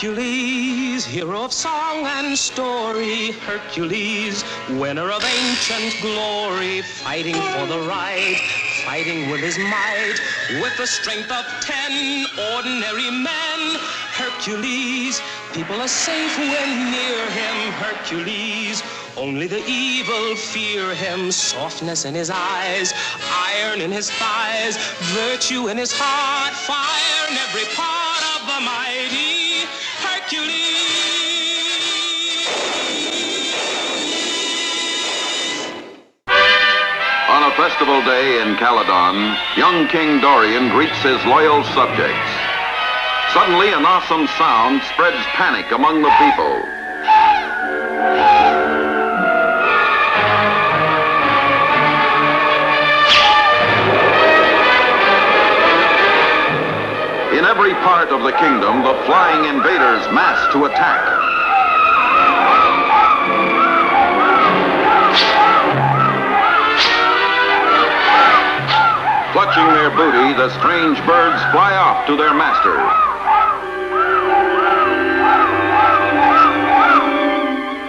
Hercules, hero of song and story, Hercules, winner of ancient glory, fighting for the right, fighting with his might, with the strength of 10 ordinary men. Hercules, people are safe when near him. Hercules, only the evil fear him. Softness in his eyes, iron in his thighs, virtue in his heart, fire in every part of the mighty Hercules. On a festival day in Caledon, young King Dorian greets his loyal subjects. Suddenly, an awesome sound spreads panic among the people. In every part of the kingdom, the flying invaders mass to attack. Clutching their booty, the strange birds fly off to their master.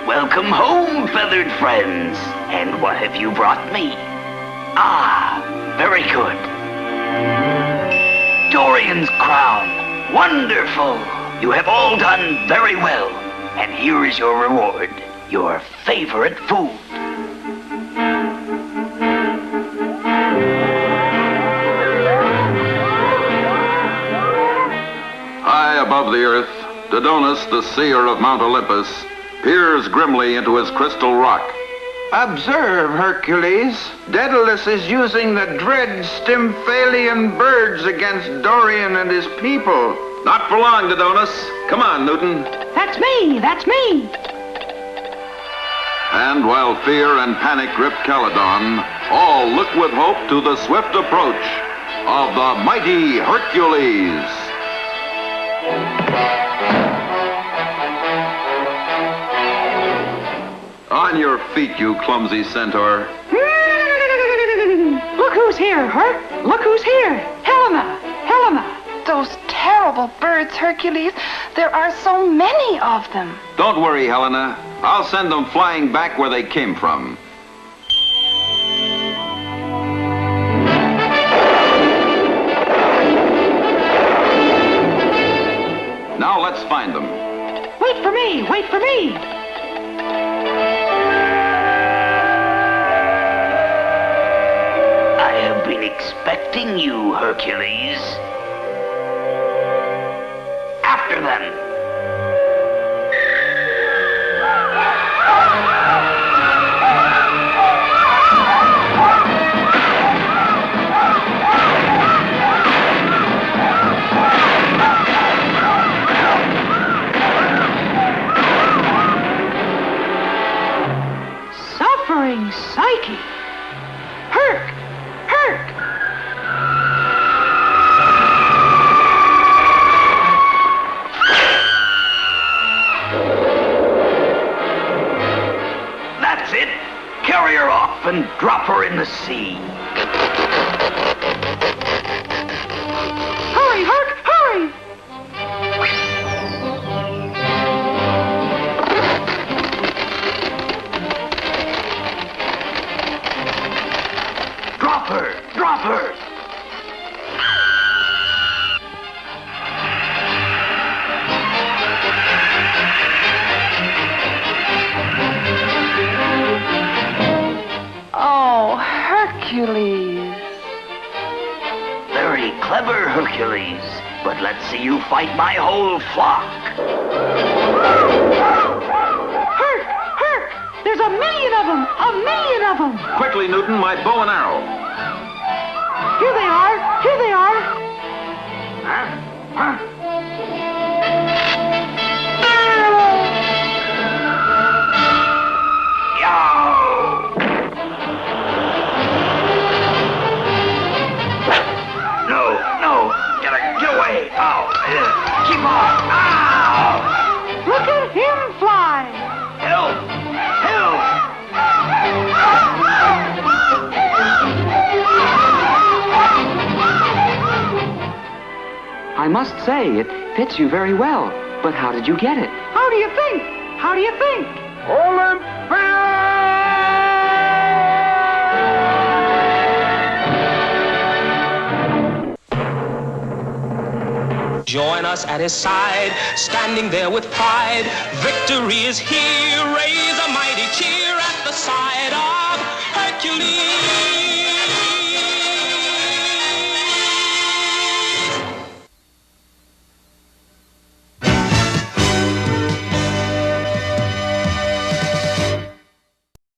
Welcome home, feathered friends. And what have you brought me? Ah, very good. Dorian's crown. Wonderful. You have all done very well. And here is your reward. Your favorite food. High above the earth, Dodonus, the seer of Mount Olympus, peers grimly into his crystal rock. Observe, Hercules. Daedalus is using the dread Stymphalian birds against Dorian and his people. Not for long, Dodonus. Come on, Newton. That's me! That's me! And while fear and panic grip Caledon, all look with hope to the swift approach of the mighty Hercules. On your feet, you clumsy centaur. Look who's here, Herc! Look who's here! Helena! Helena! Those terrible birds, Hercules. There are so many of them. Don't worry, Helena. I'll send them flying back where they came from. Now let's find them. Wait for me! Wait for me! I have been expecting you, Hercules. After them. Suffering Psyche! Herc! Herc! That's it. Carry her off and drop her in the sea. Hurry, Herc! Hurry! Drop her! Drop her! Oh, Hercules. Very clever, Hercules. But let's see you fight my whole flock. Herc! Herc! There's a million of them! A million of them! Quickly, Newton, my bow and arrow. Here they are! Here they are! Huh? Huh? No, get away! Ow! Keep off! Ow! Look at him fly! Help! Help! I must say, it fits you very well. But how did you get it? How do you think? How do you think? Join us at his side, standing there with pride. Victory is here, raise a mighty cheer at the side of Hercules.